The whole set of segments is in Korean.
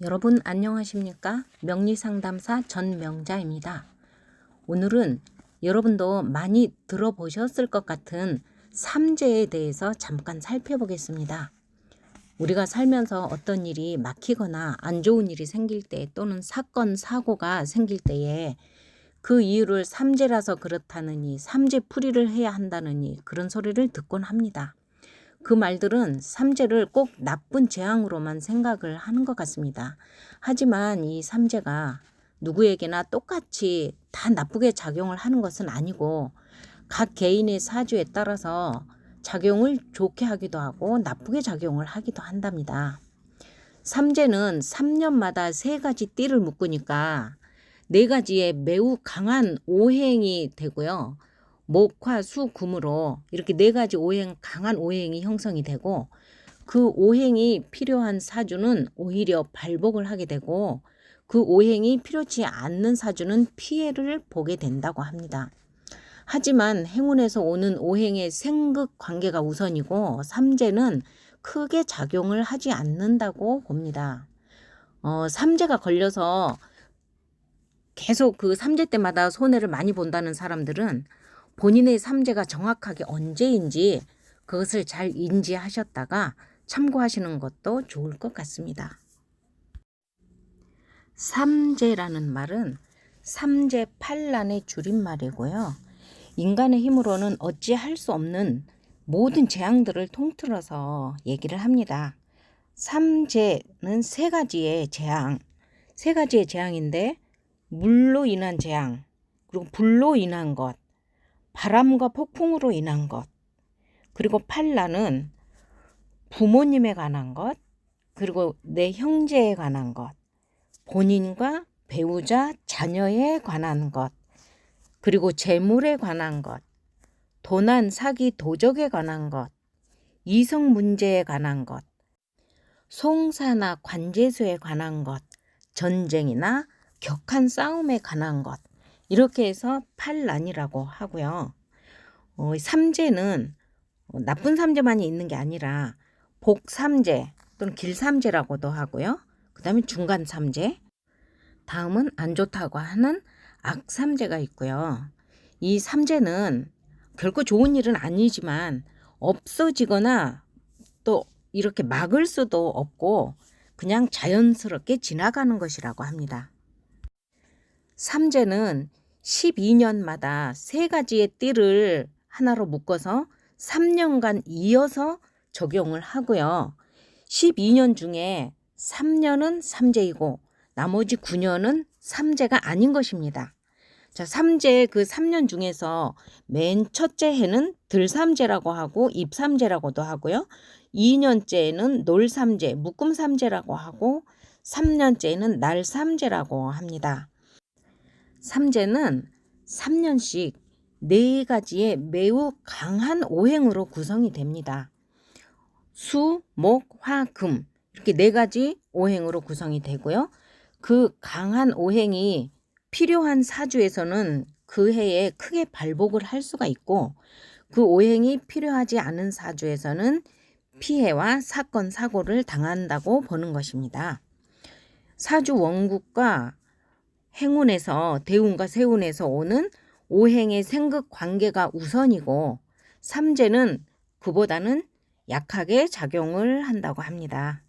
여러분 안녕하십니까? 명리상담사 전명자입니다. 오늘은 여러분도 많이 들어보셨을 것 같은 삼재에 대해서 잠깐 살펴보겠습니다. 우리가 살면서 어떤 일이 막히거나 안 좋은 일이 생길 때 또는 사건, 사고가 생길 때에 그 이유를 삼재라서 그렇다느니 삼재풀이를 해야 한다느니 그런 소리를 듣곤 합니다. 그 말들은 삼재를 꼭 나쁜 재앙으로만 생각을 하는 것 같습니다. 하지만 이 삼재가 누구에게나 똑같이 다 나쁘게 작용을 하는 것은 아니고 각 개인의 사주에 따라서 작용을 좋게 하기도 하고 나쁘게 작용을 하기도 한답니다. 삼재는 3년마다 3가지 띠를 묶으니까 4가지의 매우 강한 오행이 되고요. 목, 화, 수, 금으로 이렇게 4가지 오행, 강한 오행이 형성이 되고 그 오행이 필요한 사주는 오히려 발복을 하게 되고 그 오행이 필요치 않는 사주는 피해를 보게 된다고 합니다. 하지만 행운에서 오는 오행의 생극 관계가 우선이고 삼재는 크게 작용을 하지 않는다고 봅니다. 삼재가 걸려서 계속 그 삼재 때마다 손해를 많이 본다는 사람들은 본인의 삼재가 정확하게 언제인지 그것을 잘 인지하셨다가 참고하시는 것도 좋을 것 같습니다. 삼재라는 말은 삼재팔란의 줄임말이고요. 인간의 힘으로는 어찌할 수 없는 모든 재앙들을 통틀어서 얘기를 합니다. 삼재는 3가지의 재앙, 3가지의 재앙인데 물로 인한 재앙, 그리고 불로 인한 것, 바람과 폭풍으로 인한 것, 그리고 팔란은 부모님에 관한 것, 그리고 내 형제에 관한 것, 본인과 배우자, 자녀에 관한 것, 그리고 재물에 관한 것, 도난, 사기, 도적에 관한 것, 이성 문제에 관한 것, 송사나 관제수에 관한 것, 전쟁이나 격한 싸움에 관한 것, 이렇게 해서 팔란이라고 하고요. 삼재는 나쁜 삼재만이 있는 게 아니라 복삼재 또는 길삼재라고도 하고요. 그 다음에 중간삼재, 다음은 안 좋다고 하는 악삼재가 있고요. 이 삼재는 결코 좋은 일은 아니지만 없어지거나 또 이렇게 막을 수도 없고 그냥 자연스럽게 지나가는 것이라고 합니다. 삼재는 12년마다 3가지의 띠를 하나로 묶어서 3년간 이어서 적용을 하고요. 12년 중에 3년은 삼재이고 나머지 9년은 삼재가 아닌 것입니다. 자, 삼재의 그 3년 중에서 맨 첫째 해는 들삼재라고 하고 입삼재라고도 하고요. 2년째는 놀삼재, 묶음삼재라고 하고 3년째는 날삼재라고 합니다. 삼재는 3년씩 4가지의 매우 강한 오행으로 구성이 됩니다. 수, 목, 화, 금 이렇게 4가지 오행으로 구성이 되고요. 그 강한 오행이 필요한 사주에서는 그 해에 크게 발복을 할 수가 있고 그 오행이 필요하지 않은 사주에서는 피해와 사건, 사고를 당한다고 보는 것입니다. 사주 원국과 행운에서 대운과 세운에서 오는 오행의 생극 관계가 우선이고 삼재는 그보다는 약하게 작용을 한다고 합니다.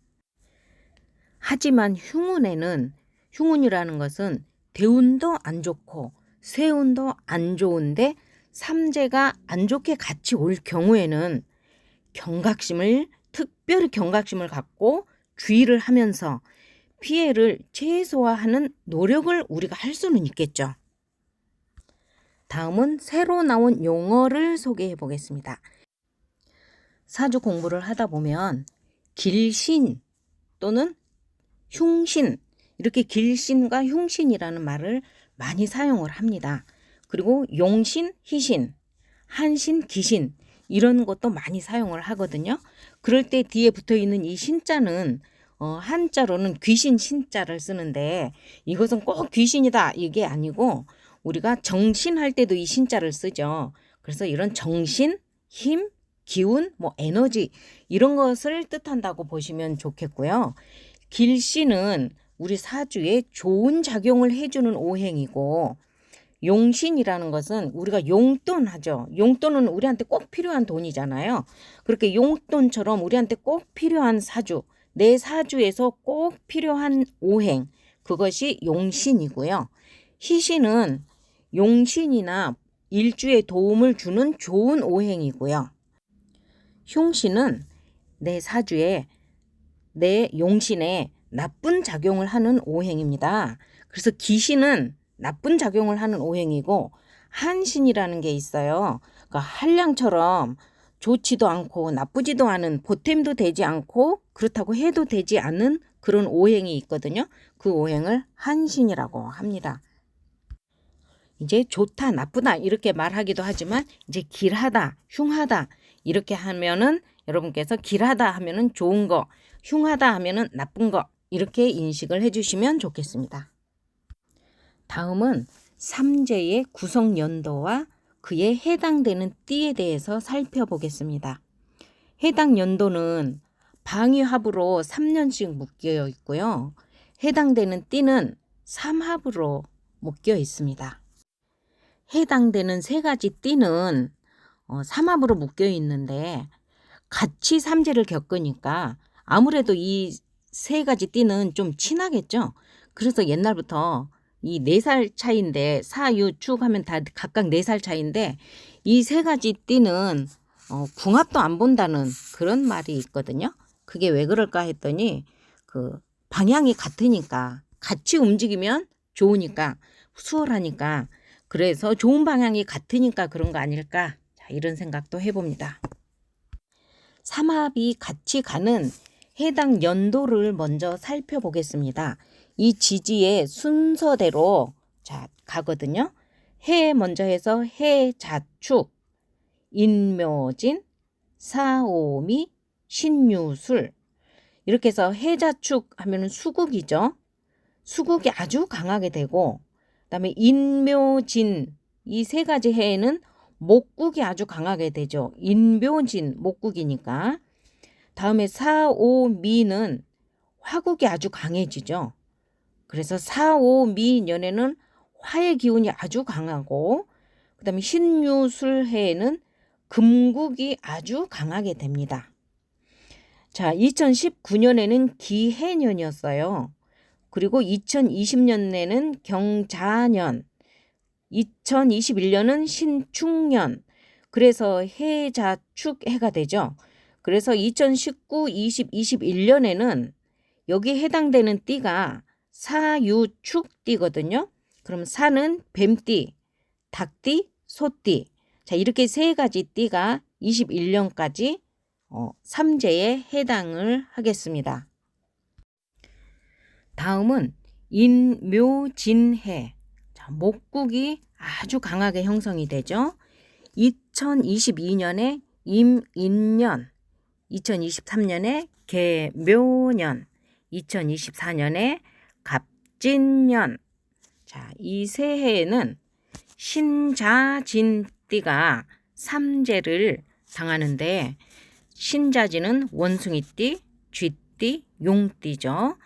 하지만 흉운이라는 것은 대운도 안 좋고 세운도 안 좋은데 삼재가 안 좋게 같이 올 경우에는 특별히 경각심을 갖고 주의를 하면서 피해를 최소화하는 노력을 우리가 할 수는 있겠죠. 다음은 새로 나온 용어를 소개해 보겠습니다. 사주 공부를 하다 보면 길신 또는 흉신, 이렇게 길신과 흉신이라는 말을 많이 사용을 합니다. 그리고 용신, 희신, 한신, 기신 이런 것도 많이 사용을 하거든요. 그럴 때 뒤에 붙어 있는 이 신자는 한자로는 귀신 신자를 쓰는데 이것은 꼭 귀신이다 이게 아니고 우리가 정신할 때도 이 신자를 쓰죠. 그래서 이런 정신, 힘, 기운, 에너지 이런 것을 뜻한다고 보시면 좋겠고요. 길씨는 우리 사주에 좋은 작용을 해주는 오행이고, 용신이라는 것은 우리가 용돈 하죠. 용돈은 우리한테 꼭 필요한 돈이잖아요. 그렇게 용돈처럼 우리한테 꼭 필요한 사주, 내 사주에서 꼭 필요한 오행, 그것이 용신이고요. 희신은 용신이나 일주에 도움을 주는 좋은 오행이고요. 흉신은 내 사주에, 내 용신에 나쁜 작용을 하는 오행입니다. 그래서 기신은 나쁜 작용을 하는 오행이고, 한신이라는 게 있어요. 그러니까 한량처럼 좋지도 않고 나쁘지도 않은, 보탬도 되지 않고 그렇다고 해도 되지 않은 그런 오행이 있거든요. 그 오행을 한신이라고 합니다. 이제 좋다, 나쁘다 이렇게 말하기도 하지만, 이제 길하다, 흉하다 이렇게 하면은, 여러분께서 길하다 하면은 좋은 거, 흉하다 하면은 나쁜 거, 이렇게 인식을 해주시면 좋겠습니다. 다음은 삼재의 구성 연도와 그에 해당되는 띠에 대해서 살펴보겠습니다. 해당 연도는 방위합으로 3년씩 묶여 있고요. 해당되는 띠는 삼합으로 묶여 있습니다. 해당되는 세 가지 띠는 삼합으로 묶여 있는데, 같이 삼재를 겪으니까 아무래도 이 세 가지 띠는 좀 친하겠죠. 그래서 옛날부터 이 4살 차이인데, 사유축 하면 다 각각 4살 차이인데, 이 세 가지 띠는 궁합도 안 본다는 그런 말이 있거든요. 그게 왜 그럴까 했더니, 그 방향이 같으니까, 같이 움직이면 좋으니까, 수월하니까, 그래서 좋은 방향이 같으니까 그런 거 아닐까, 자, 이런 생각도 해봅니다. 삼합이 같이 가는 해당 연도를 먼저 살펴보겠습니다. 이 지지의 순서대로 자 가거든요. 해 먼저 해서 해자축, 인묘진, 사오미, 신유술, 이렇게 해서 해자축 하면 수국이죠. 수국이 아주 강하게 되고, 그다음에 인묘진, 이 세 가지 해에는 목국이 아주 강하게 되죠. 인묘진, 목국이니까. 다음에 사오미는 화국이 아주 강해지죠. 그래서 사오미년에는 화의 기운이 아주 강하고, 그 다음에 신유술해에는 금국이 아주 강하게 됩니다. 자, 2019년에는 기해년이었어요. 그리고 2020년에는 경자년, 2021년은 신축년, 그래서 해자축 해가 되죠. 그래서 2019, 20, 21년에는 여기에 해당되는 띠가 사유축띠거든요. 그럼 사는 뱀띠, 닭띠, 소띠. 자, 이렇게 세 가지 띠가 21년까지 삼재에 해당을 하겠습니다. 다음은 인묘진해. 자, 목국이 아주 강하게 형성이 되죠. 2022년에 임인년, 2023년에 개묘년, 2024년에 갑진년. 자, 이 세 해에는 신자진띠가 삼재를 당하는데, 신자진은 원숭이띠, 쥐띠, 용띠죠.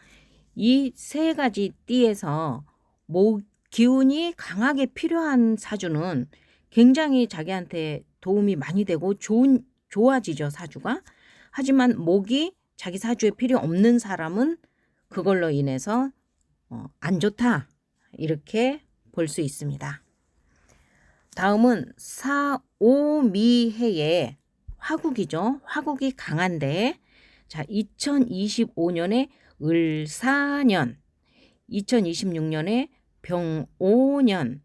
이 세 가지 띠에서 기운이 강하게 필요한 사주는 굉장히 자기한테 도움이 많이 되고 좋아지죠, 사주가. 하지만 목이 자기 사주에 필요 없는 사람은 그걸로 인해서 안 좋다, 이렇게 볼 수 있습니다. 다음은 사오미해의 화국이죠. 화국이 강한데, 자, 2025년에 을사년, 2026년에 병오년,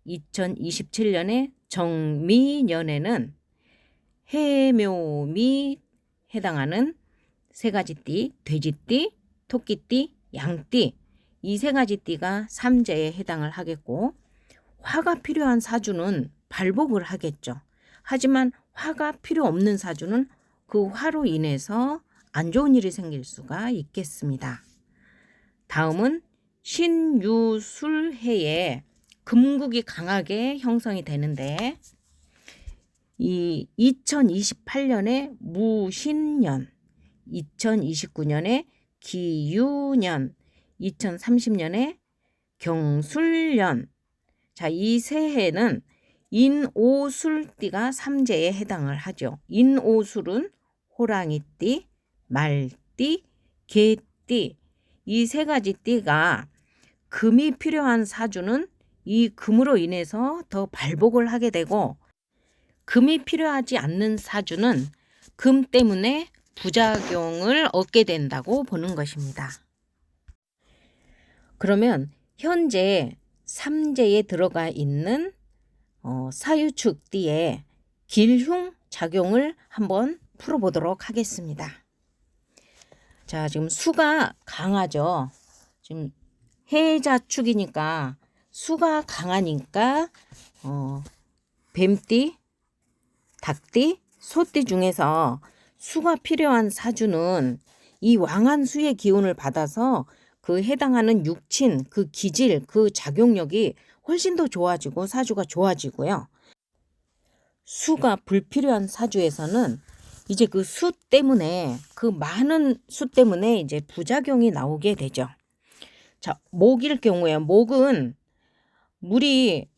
2027년에 정미년에는 해묘미 해당하는 세 가지 띠, 돼지띠, 토끼띠, 양띠, 이 세 가지 띠가 삼재에 해당을 하겠고, 화가 필요한 사주는 발복을 하겠죠. 하지만 화가 필요 없는 사주는 그 화로 인해서 안 좋은 일이 생길 수가 있겠습니다. 다음은 신유술해에 금국이 강하게 형성이 되는데, 이 2028년에 무신년, 2029년에 기유년, 2030년에 경술년. 자, 이 새해는 인오술띠가 삼재에 해당을 하죠. 인오술은 호랑이띠, 말띠, 개띠, 이 세 가지 띠가 금이 필요한 사주는 이 금으로 인해서 더 발복을 하게 되고, 금이 필요하지 않는 사주는 금 때문에 부작용을 얻게 된다고 보는 것입니다. 그러면 현재 삼재에 들어가 있는 사유축띠의 길흉 작용을 한번 풀어보도록 하겠습니다. 자, 지금 수가 강하죠. 지금 해자축이니까 수가 강하니까 뱀띠, 닭띠, 소띠 중에서 수가 필요한 사주는 이 왕한수의 기운을 받아서 그 해당하는 육친, 그 기질, 그 작용력이 훨씬 더 좋아지고 사주가 좋아지고요. 수가 불필요한 사주에서는 이제 그 수 때문에, 그 많은 수 때문에 이제 부작용이 나오게 되죠. 자, 목일 경우에 목은 물이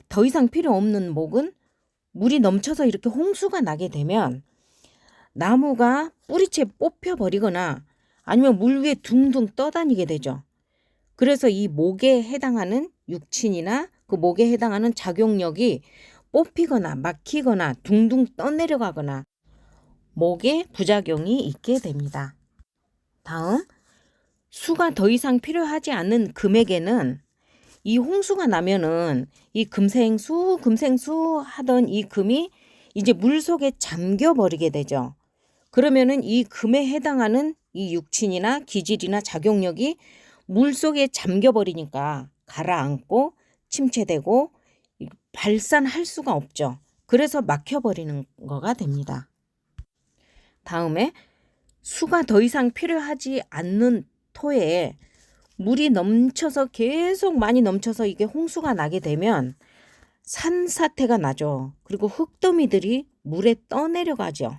더 이상 필요 없는 목은 물이 넘쳐서 이렇게 홍수가 나게 되면 나무가 뿌리채 뽑혀버리거나 아니면 물 위에 둥둥 떠다니게 되죠. 그래서 이 목에 해당하는 육친이나 그 목에 해당하는 작용력이 뽑히거나 막히거나 둥둥 떠내려가거나 목에 부작용이 있게 됩니다. 다음, 수가 더 이상 필요하지 않는 금에게는 이 홍수가 나면은 이 금생수 하던 이 금이 이제 물 속에 잠겨 버리게 되죠. 그러면은 이 금에 해당하는 이 육친이나 기질이나 작용력이 물 속에 잠겨 버리니까 가라앉고 침체되고 발산할 수가 없죠. 그래서 막혀 버리는 거가 됩니다. 다음에 수가 더 이상 필요하지 않는 토에 물이 넘쳐서 계속 많이 넘쳐서 이게 홍수가 나게 되면 산사태가 나죠. 그리고 흙더미들이 물에 떠내려가죠.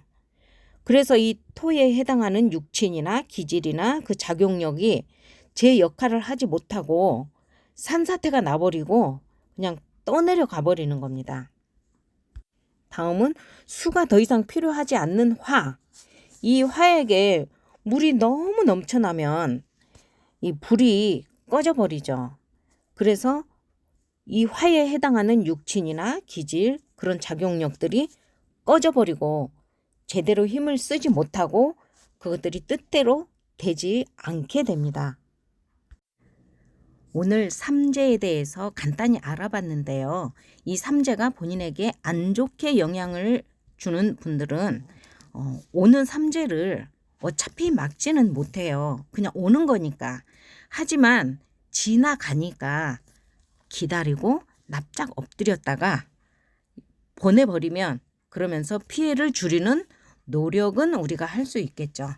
그래서 이 토에 해당하는 육친이나 기질이나 그 작용력이 제 역할을 하지 못하고 산사태가 나버리고 그냥 떠내려가 버리는 겁니다. 다음은 수가 더 이상 필요하지 않는 화. 이 화에게 물이 너무 넘쳐나면 이 불이 꺼져버리죠. 그래서 이 화에 해당하는 육친이나 기질, 그런 작용력들이 꺼져버리고 제대로 힘을 쓰지 못하고 그것들이 뜻대로 되지 않게 됩니다. 오늘 삼재에 대해서 간단히 알아봤는데요. 이 삼재가 본인에게 안 좋게 영향을 주는 분들은 오는 삼재를 어차피 막지는 못해요. 그냥 오는 거니까. 하지만 지나가니까 기다리고 납작 엎드렸다가 보내버리면 그러면서 피해를 줄이는 노력은 우리가 할 수 있겠죠.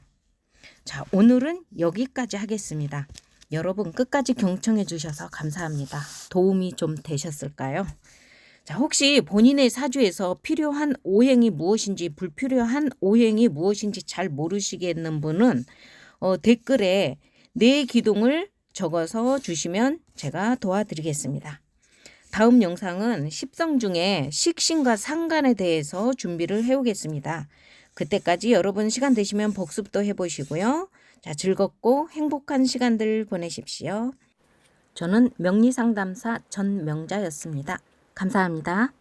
자, 오늘은 여기까지 하겠습니다. 여러분 끝까지 경청해 주셔서 감사합니다. 도움이 좀 되셨을까요? 자, 혹시 본인의 사주에서 필요한 오행이 무엇인지 불필요한 오행이 무엇인지 잘 모르시겠는 분은 댓글에 내 기둥을 적어서 주시면 제가 도와드리겠습니다. 다음 영상은 십성 중에 식신과 상간에 대해서 준비를 해오겠습니다. 그때까지 여러분 시간 되시면 복습도 해보시고요. 자, 즐겁고 행복한 시간들 보내십시오. 저는 명리상담사 전명자였습니다. 감사합니다.